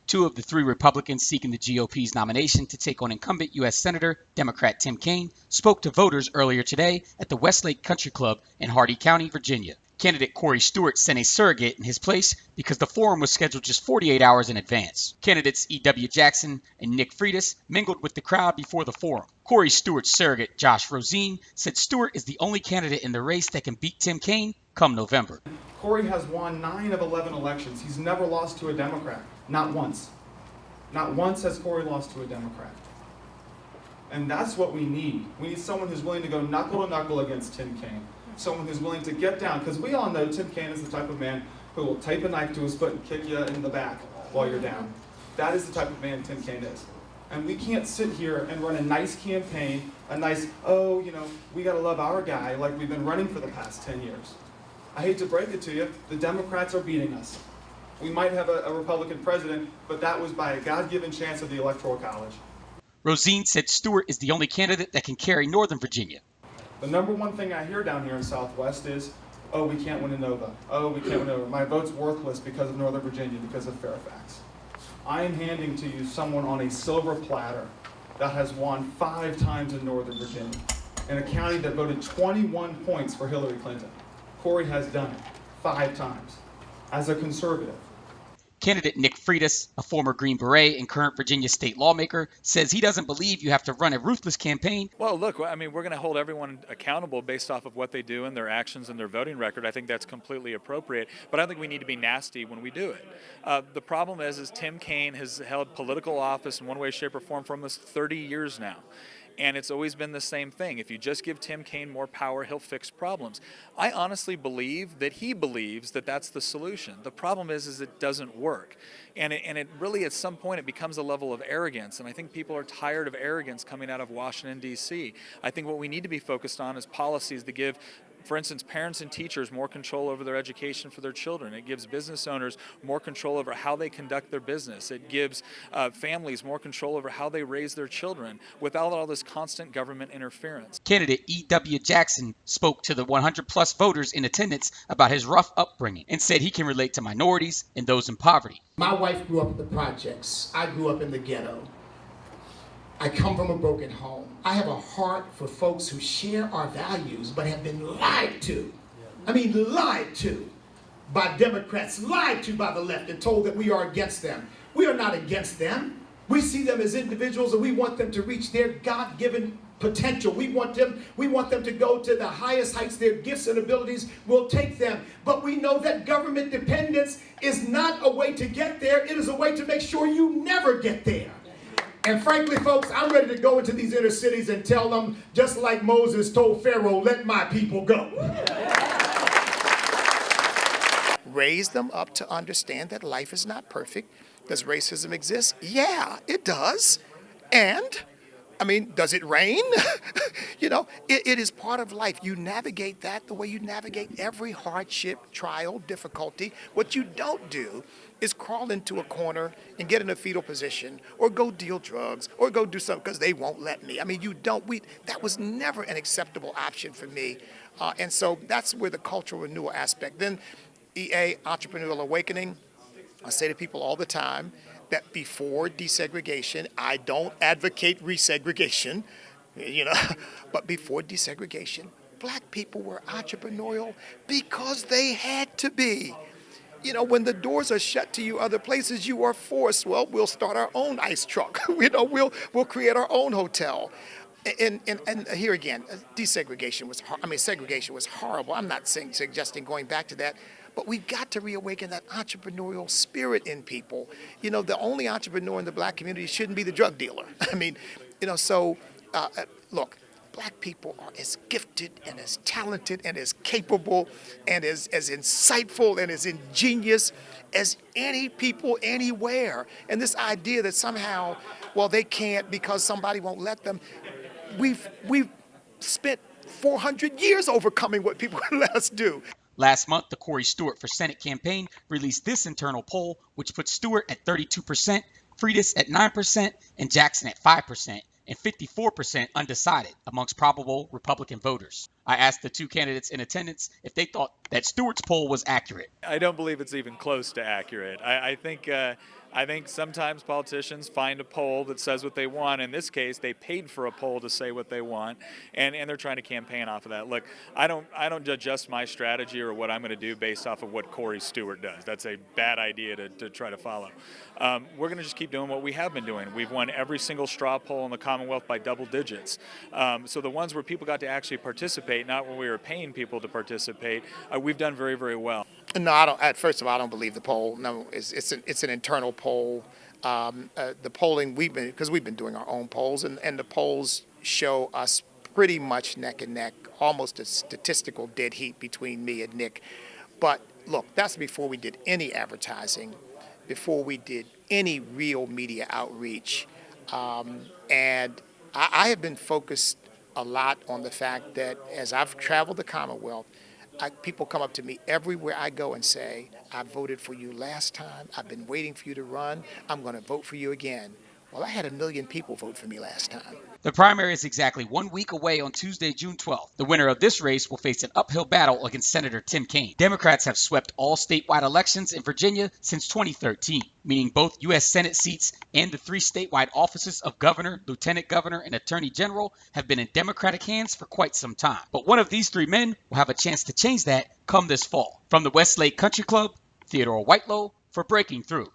Two of the three Republicans seeking the GOP's nomination to take on incumbent U.S. Senator Democrat Tim Kaine spoke to voters earlier today at the Westlake Country Club in Hardee County, Virginia. Candidate Corey Stewart sent a surrogate in his place because the forum was scheduled just 48 hours in advance. Candidates E.W. Jackson and Nick Freitas mingled with the crowd before the forum. Corey Stewart's surrogate, Josh Rosine, said Stewart is the only candidate in the race that can beat Tim Kaine come November. Corey has won 9 of 11 elections. He's never lost to a Democrat. Not once. Not once has Corey lost to a Democrat. And that's what we need. We need someone who's willing to go knuckle to knuckle against Tim Kaine. Someone who's willing to get down, because we all know Tim Kaine is the type of man who will tape a knife to his foot and kick you in the back while you're down. That is the type of man Tim Kaine is. And we can't sit here and run a nice campaign, a nice, oh, you know, we gotta love our guy like we've been running for the past 10 years. I hate to break it to you, the Democrats are beating us. We might have a Republican president, but that was by a God-given chance of the Electoral College. Rosine said Stewart is the only candidate that can carry Northern Virginia. The number one thing I hear down here in Southwest is, oh, we can't win in Nova. Oh, we can't win in Nova. My vote's worthless because of Northern Virginia, because of Fairfax. I am handing to you someone on a silver platter that has won 5 times in Northern Virginia, in a county that voted 21 points for Hillary Clinton. Corey has done it 5 times as a conservative. Candidate Nick Freitas, a former Green Beret and current Virginia state lawmaker, says he doesn't believe you have to run a ruthless campaign. Well, look, I mean, we're going to hold everyone accountable based off of what they do and their actions and their voting record. I think that's completely appropriate, but I don't think we need to be nasty when we do it. The problem is Tim Kaine has held political office in one way, shape, or form for almost 30 years now. And it's always been the same thing. If you just give Tim Kaine more power, he'll fix problems. I honestly believe that he believes that that's the solution. The problem is it doesn't work. And it really, at some point, it becomes a level of arrogance. And I think people are tired of arrogance coming out of Washington, D.C. I think what we need to be focused on is policies that give, for instance, parents and teachers more control over their education for their children. It gives business owners more control over how they conduct their business. It gives families more control over how they raise their children without all this constant government interference. Candidate E.W. Jackson spoke to the 100-plus voters in attendance about his rough upbringing and said he can relate to minorities and those in poverty. My wife grew up in the projects. I grew up in the ghetto. I come from a broken home. I have a heart for folks who share our values but have been lied to. I mean, lied to by Democrats, lied to by the left and told that we are against them. We are not against them. We see them as individuals and we want them to reach their God-given potential. We want them to go to the highest heights. Their gifts and abilities will take them. But we know that government dependence is not a way to get there. It is a way to make sure you never get there. And frankly, folks, I'm ready to go into these inner cities and tell them, just like Moses told Pharaoh, let my people go. Raise them up to understand that life is not perfect. Does racism exist? Yeah, it does. And, I mean, does it rain? You know, it is part of life. You navigate that the way you navigate every hardship, trial, difficulty. What you don't do is crawl into a corner and get in a fetal position or go deal drugs or go do something because they won't let me. I mean, that was never an acceptable option for me. And so that's where the cultural renewal aspect. Then EA, Entrepreneurial Awakening, I say to people all the time that before desegregation, I don't advocate resegregation, you know, but before desegregation, black people were entrepreneurial because they had to be. You know, when the doors are shut to you other places, you are forced, well, we'll start our own ice truck. You know, we'll create our own hotel. And here again, segregation was horrible. I'm not suggesting going back to that, but we've got to reawaken that entrepreneurial spirit in people. You know, the only entrepreneur in the black community shouldn't be the drug dealer. I mean, you know, so look, black people are as gifted and as talented and as capable and as insightful and as ingenious as any people anywhere. And this idea that somehow, well, they can't because somebody won't let them, we've spent 400 years overcoming what people let us do. Last month, the Corey Stewart for Senate campaign released this internal poll, which put Stewart at 32%, Freitas at 9%, and Jackson at 5%, and 54% undecided amongst probable Republican voters. I asked the two candidates in attendance if they thought that Stewart's poll was accurate. I don't believe it's even close to accurate. I think I think sometimes politicians find a poll that says what they want. In this case, they paid for a poll to say what they want, and they're trying to campaign off of that. Look, I don't adjust my strategy or what I'm going to do based off of what Corey Stewart does. That's a bad idea to try to follow. We're going to just keep doing what we have been doing. We've won every single straw poll in the Commonwealth by double digits. So the ones where people got to actually participate, not when we were paying people to participate, we've done very, very well. No, I don't. First of all, I don't believe the poll. No, it's an internal poll. The polling we've been doing our own polls, and the polls show us pretty much neck and neck, almost a statistical dead heat between me and Nick. But look, that's before we did any advertising, before we did any real media outreach, and I have been focused a lot on the fact that as I've traveled the Commonwealth, people come up to me everywhere I go and say, I voted for you last time. I've been waiting for you to run. I'm going to vote for you again. Well, I had 1 million people vote for me last time. The primary is exactly 1 week away on Tuesday, June 12th. The winner of this race will face an uphill battle against Senator TIm Kaine. Democrats have swept all statewide elections in Virginia since 2013, meaning both U.S. Senate seats and the 3 statewide offices of governor, lieutenant governor, and attorney general have been in Democratic hands for quite some time. But one of these 3 men will have a chance to change that come this fall. From the Westlake Country Club, Theo Whitelow for Breaking Through.